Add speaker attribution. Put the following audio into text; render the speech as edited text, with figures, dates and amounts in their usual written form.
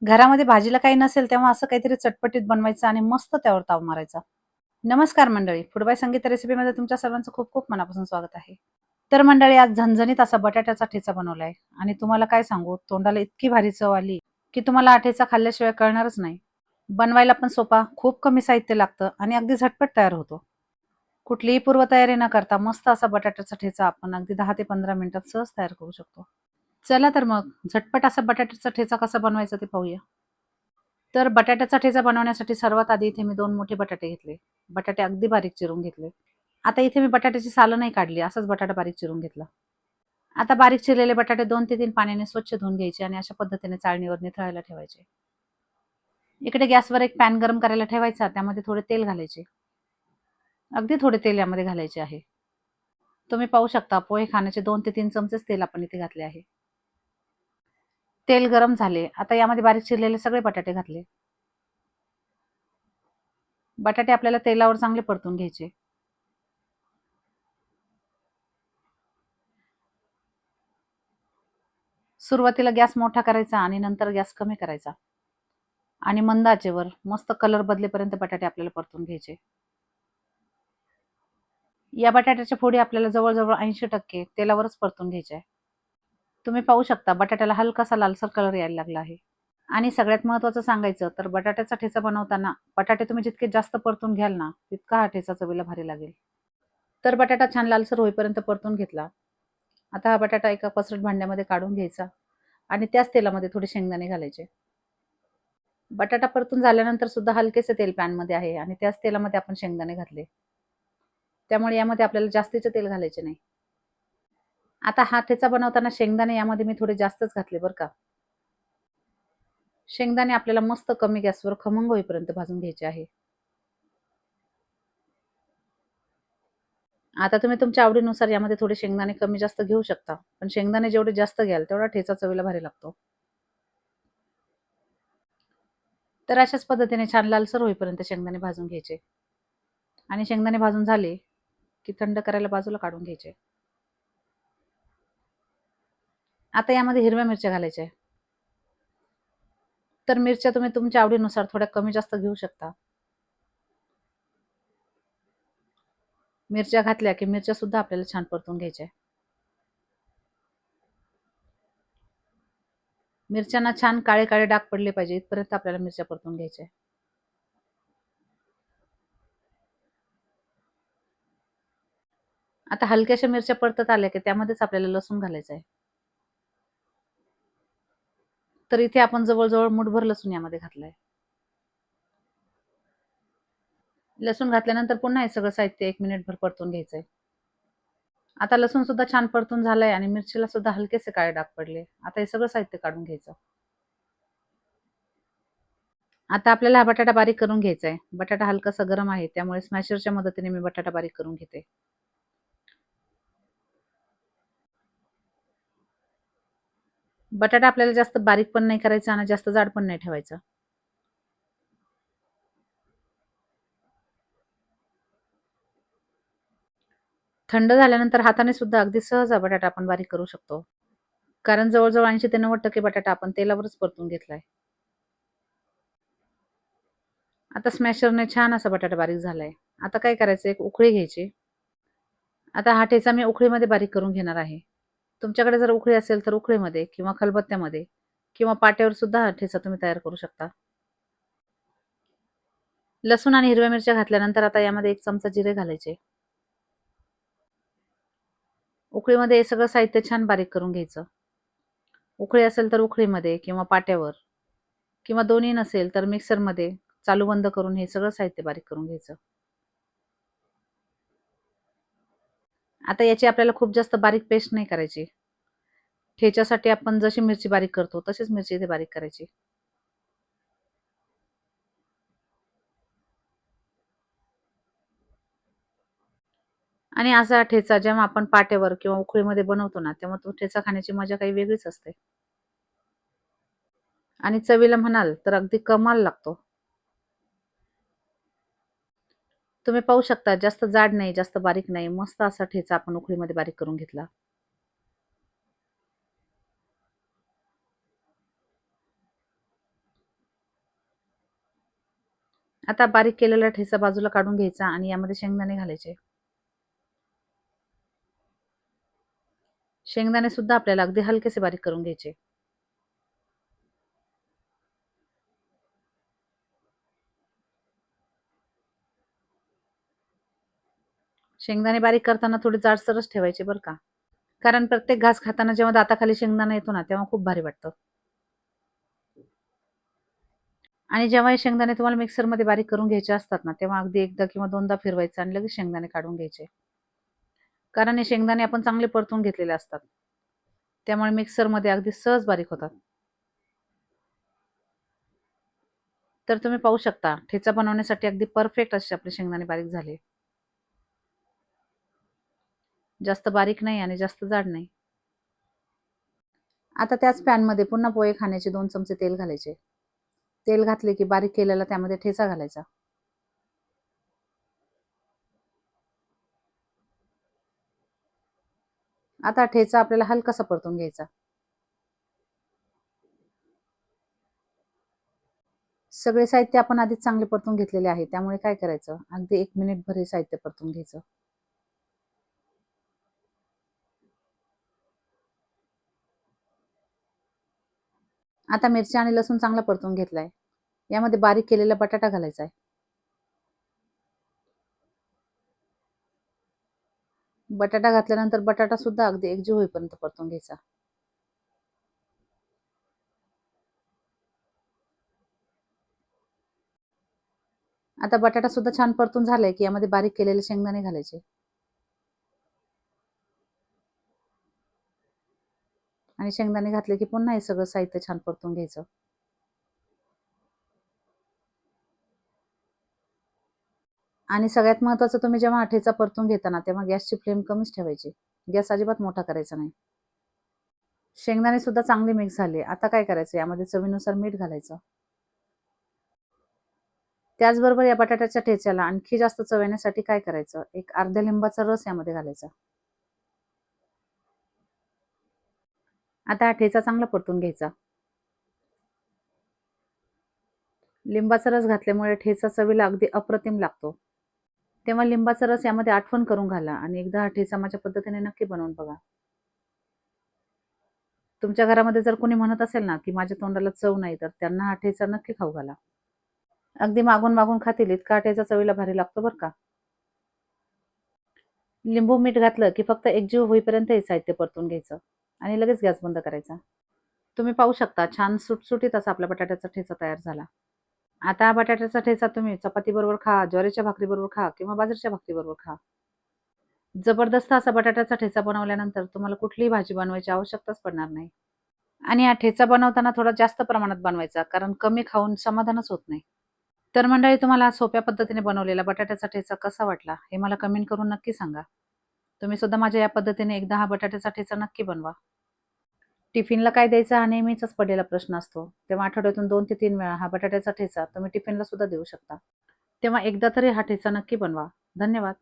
Speaker 1: घरामध्ये भाजीला काही नसेल तेव्हा असं काहीतरी चटपटीत बनवायचं आणि मस्त त्यावर ताव मारायचा. नमस्कार मंडळी, फूड बाय संगीत रेसिपीमध्ये तुमच्या सर्वांचं खूप खूप मनापासून स्वागत आहे. तर मंडळी, आज झणझणीत असा बटाट्याचा ठेचा बनवलाय आणि तुम्हाला काय सांगू, तोंडाला इतकी भारी चव आली की तुम्हाला हा ठेचा खाल्ल्याशिवाय कळणारच नाही. बनवायला पण सोपा, खूप कमी साहित्य लागतं आणि अगदी झटपट तयार होतो. कुठलीही पूर्वतयारी न करता मस्त असा बटाट्याचा ठेचा आपण अगदी 10 ते 15 मिनिटात सहज तयार करू शकतो. चला तर मग झटपट असा बटाट्याचा ठेचा कसा बनवायचा ते पाहूया. तर बटाट्याचा ठेचा बनवण्यासाठी सर्वात आधी इथे मी 2 मोठे बटाटे घेतले. बटाटे अगदी बारीक चिरून घेतले. आता इथे मी बटाट्याची सालं नाही काढली, असाच बटाटा बारीक चिरून घेतला. आता बारीक चिरलेले बटाटे 2 ते 3 पाण्याने स्वच्छ धुवून घ्यायचे आणि अशा पद्धतीने चाळणीवर निथळायला ठेवायचे. इकडे गॅसवर एक पॅन गरम करायला ठेवायचा, त्यामध्ये थोडे तेल घालायचे. अगदी थोडे तेल यामध्ये घालायचे आहे. तुम्ही पाहू शकता, पोहे खाण्याचे 2 ते 3 चमचेच तेल आपण इथे घातले आहे. तेल गरम झाले. आता यामध्ये बारीक चिरलेले सगळे बटाटे घातले. बटाटे आपल्याला तेलावर चांगले परतून घ्यायचे. सुरुवातीला गॅस मोठा करायचा आणि नंतर गॅस कमी करायचा आणि मंद आचेवर मस्त कलर बदलेपर्यंत बटाटे आपल्याला परतून घ्यायचे. या बटाट्याच्या फोडी आपल्याला जवळ-जवळ 80% तेलावरच परतून घ्यायच्या आहे. तुम्ही पाहू शकता, बटाट्याला हलकासा लालसर कलर यायला लागला आहे. आणि सगळ्यात महत्त्वाचं सांगायचं तर बटाट्याचा ठेचा बनवताना बटाटे तुम्ही जितके जास्त परतून घ्याल ना, तितका हा ठेचा चवीला भारी लागेल. तर बटाटा छान लालसर होईपर्यंत परतून घेतला. आता हा बटाटा एका पसरट भांड्यामध्ये काढून घ्यायचा आणि त्याच तेलामध्ये थोडे शेंगदाणे घालायचे. बटाटा परतून झाल्यानंतर सुद्धा हलकेसे तेल पॅनमध्ये आहे आणि त्याच तेलामध्ये आपण शेंगदाणे घातले. त्यामुळे यामध्ये आपल्याला जास्तीचे तेल घालायचे नाही. आता हा ठेचा बनवताना शेंगदाणे यामध्ये मी थोडे जास्तच घातले बरं का. शेंगदाणे आपल्याला मस्त कमी गॅसवर खमंग होईपर्यंत भाजून घ्यायचे आहे. आता तुम्ही तुमच्या आवडीनुसार यामध्ये थोडे शेंगदाणे कमी जास्त घेऊ शकता. पण शेंगदाणे जेवढे जास्त घ्याल तेवढा ठेचा चवीला भारी लागतो. तर अशाच पद्धतीने छान लालसर होईपर्यंत शेंगदाणे भाजून घ्यायचे आणि शेंगदाणे भाजून झाले की थंड करायला बाजूला काढून घ्यायचे. आता यामध्ये हिरव्या मिरच्या घालायच्या आहे. तर मिरच्या तुम्ही तुमच्या आवडीनुसार थोड्या कमी जास्त घेऊ शकता. मिरच्या घातल्या की मिरच्या सुद्धा आपल्याला छान परतून घ्यायच्या आहे. मिरच्यांना छान काळे काळे डाग पडले पाहिजे इथपर्यंत आपल्याला मिरच्या परतून घ्यायच्या आहे. आता हलक्याशा मिरच्या परतत आल्या की त्यामध्येच आपल्याला लसूण घालायचं आहे. तर इथे आपण जवळ-जवळ मूठभर लसूण यामध्ये घातलाय. लसूण घातल्यानंतर पुन्हा हे सगळं साहित्य 1 मिनिटभर परतून घ्यायचंय. आता लसूण सुद्धा छान परतून झालंय आणि मिरचीला सुद्धा हलकेसे काळे डाग पडले. आता हे सगळं साहित्य काढून घ्यायचं. आता आपल्याला हा बटाटा बारीक करून घ्यायचा आहे. बटाटा हलकासा गरम आहे, त्यामुळे स्मॅशरच्या मदतीने मी बटाटा बारीक करून घेते. बटाटा आपल्याला जास्त बारीक पण नाही करायचा आणि जास्त जाड पण नाही ठेवायचा. थंड झाल्यानंतर हाताने सुद्धा अगदी सहज हा बटाटा आपण बारीक करू शकतो. कारण जवळ-जवळ 80 ते 90% बटाटा आपण तेलावरच परतून घेतलाय. आता स्मॅशरने छान असा बटाटा बारीक झालाय. आता काय करायचं, एक उकळी घ्यायची. आता हा ठेचा मी उकळीमध्ये बारीक करून घेणार आहे. तुमच्याकडे जर उकळी असेल तर उकळीमध्ये किंवा खलबत्त्यामध्ये किंवा पाट्यावर सुद्धा हा ठेचा तुम्ही तयार करू शकता. लसूण आणि हिरव्या मिरच्या घातल्यानंतर आता यामध्ये 1 चमचा जिरे घालायचे. उकळीमध्ये हे सगळं साहित्य छान बारीक करून घ्यायचं. उकळी असेल तर उकळीमध्ये किंवा पाट्यावर किंवा दोन्ही नसेल तर मिक्सरमध्ये चालू बंद करून हे सगळं साहित्य बारीक करून घ्यायचं. आता याची आपल्याला खूप जास्त बारीक पेस्ट नाही करायची. ठेच्यासाठी आपण जशी मिरची बारीक करतो तशीच मिरची इथे बारीक करायची. आणि असा ठेचा जेव्हा आपण पाट्यावर किंवा उकळीमध्ये बनवतो ना, तेव्हा तो ठेचा खाण्याची मजा काही वेगळीच असते. आणि चवीला म्हणाल तर अगदी कमाल लागतो. तुम्ही पाहू शकता, जास्त जाड नाही, जास्त बारीक नाही. मस्त असा ठेचा आपण उकळीमध्ये बारीक करून घेतला. आता बारीक केलेला ठेचा बाजूला काढून घ्यायचा आणि यामध्ये शेंगदाणे घालायचे. शेंगदाणे सुद्धा आपल्याला अगदी हलकेसे बारीक करून घ्यायचे. शेंगदाणे बारीक करताना थोडे जाडसरच ठेवायचे बरं का. कारण प्रत्येक घास खाताना जेव्हा दाताखाली शेंगदाणा येतो ना, तेव्हा खूप भारी वाटतं. आणि जेव्हा हे शेंगदाणे तुम्हाला मिक्सरमध्ये बारीक करून घ्यायचे असतात ना, तेव्हा अगदी एकदा किंवा दोनदा फिरवायचं आणि लगेच शेंगदाणे काढून घ्यायचे. कारण हे शेंगदाणे आपण चांगले परतून घेतलेले असतात. त्यामुळे मिक्सरमध्ये अगदी सहज बारीक होतात. तर तुम्ही पाहू शकता, ठेचा बनवण्यासाठी अगदी परफेक्ट असे आपले शेंगदाणे बारीक झाले. जास्त बारीक नाही आणि जास्त जाड नाही. आता त्याच पॅनमध्ये पुन्हा पोहे खाण्याचे 2 चमचे तेल घालायचे. तेल घातले की बारीक केलेला त्यामध्ये ठेचा घालायचा. आता ठेचा आपल्याला हलकासा परतून घ्यायचा. सगळे साहित्य आपण आधीच चांगले परतून घेतलेले आहे. त्यामुळे काय करायचं, अगदी 1 मिनिटभर हे साहित्य परतून घ्यायचं. आता मिरची आणि लसूण चांगला परतून घेतलाय. यामध्ये बारीक केलेला बटाटा घालायचा आहे. बटाटा घातल्यानंतर बटाटा सुद्धा अगदी एकजीव होईपर्यंत परतून घ्यायचा. आता बटाटा सुद्धा छान परतून झालाय, की यामध्ये बारीक केलेले शेंगदाणे घालायचे. आणि शेंगदाणे घातले की पुन्हा हे सगळं साहित्य छान परतून घ्यायचं. आणि सगळ्यात महत्त्वाचं, तुम्ही जेव्हा ठेचा परतून घेता ना, तेव्हा गॅसची फ्लेम कमीच ठेवायची. गॅस अजिबात मोठा करायचा नाही. शेंगदाणे सुद्धा चांगले मिक्स झाले. आता काय करायचं, यामध्ये चवीनुसार मीठ घालायचं. त्याचबरोबर या बटाट्याच्या ठेच्याला आणखी जास्त चव येण्यासाठी काय करायचं, एक अर्ध्या लिंबाचा रस यामध्ये घालायचा. आता हा ठेचा चांगला परतून घ्यायचा. लिंबाचा रस घातल्यामुळे ठेचा चवीला अगदी अप्रतिम लागतो. तेव्हा लिंबाचा रस यामध्ये आठवण करून घाला आणि एकदा हा ठेचा माझ्या पद्धतीने नक्की बनवून बघा. तुमच्या घरामध्ये जर कोणी म्हणत असेल ना, की माझ्या तोंडाला चव नाही, तर त्यांना हा ठेचा नक्की खाऊ घाला. अगदी मागून खातील इतका हा ठेचा चवीला भारी लागतो बरं का. लिंबू, मीठ घातलं की फक्त एकजीव होईपर्यंत हे साहित्य परतून घ्यायचं आणि लगेच गॅस बंद करायचा. तुम्ही पाहू शकता, छान सुटसुटीत असा आपला बटाट्याचा ठेचा तयार झाला. आता हा बटाट्याचा ठेचा तुम्ही चपातीबरोबर खा, ज्वारीच्या भाकरीबरोबर खा किंवा बाजरीच्या भाकरीबरोबर खा. जबरदस्त असा बटाट्याचा ठेचा बनवल्यानंतर तुम्हाला कुठलीही भाजी बनवायची आवश्यकताच पडणार नाही. आणि हा ठेचा बनवताना थोडा जास्त प्रमाणात बनवायचा, कारण कमी खाऊन समाधानच होत नाही. तर मंडळी, तुम्हाला सोप्या पद्धतीने बनवलेला बटाट्याचा ठेचा कसा वाटला, हे मला कमेंट करून नक्की सांगा. तुम्ही सुद्धा माझ्या या पद्धतीने एकदा हा बटाट्याचा ठेचा नक्की बनवा. टिफिनला काय द्यायचं हा नेहमीचाच पडलेला प्रश्न असतो. तेव्हा आठवड्यातून 2 ते 3 वेळा हा बटाट्याचा ठेचा तुम्ही टिफिनला सुद्धा देऊ शकता. तेव्हा एकदा तरी हा ठेचा नक्की बनवा. धन्यवाद.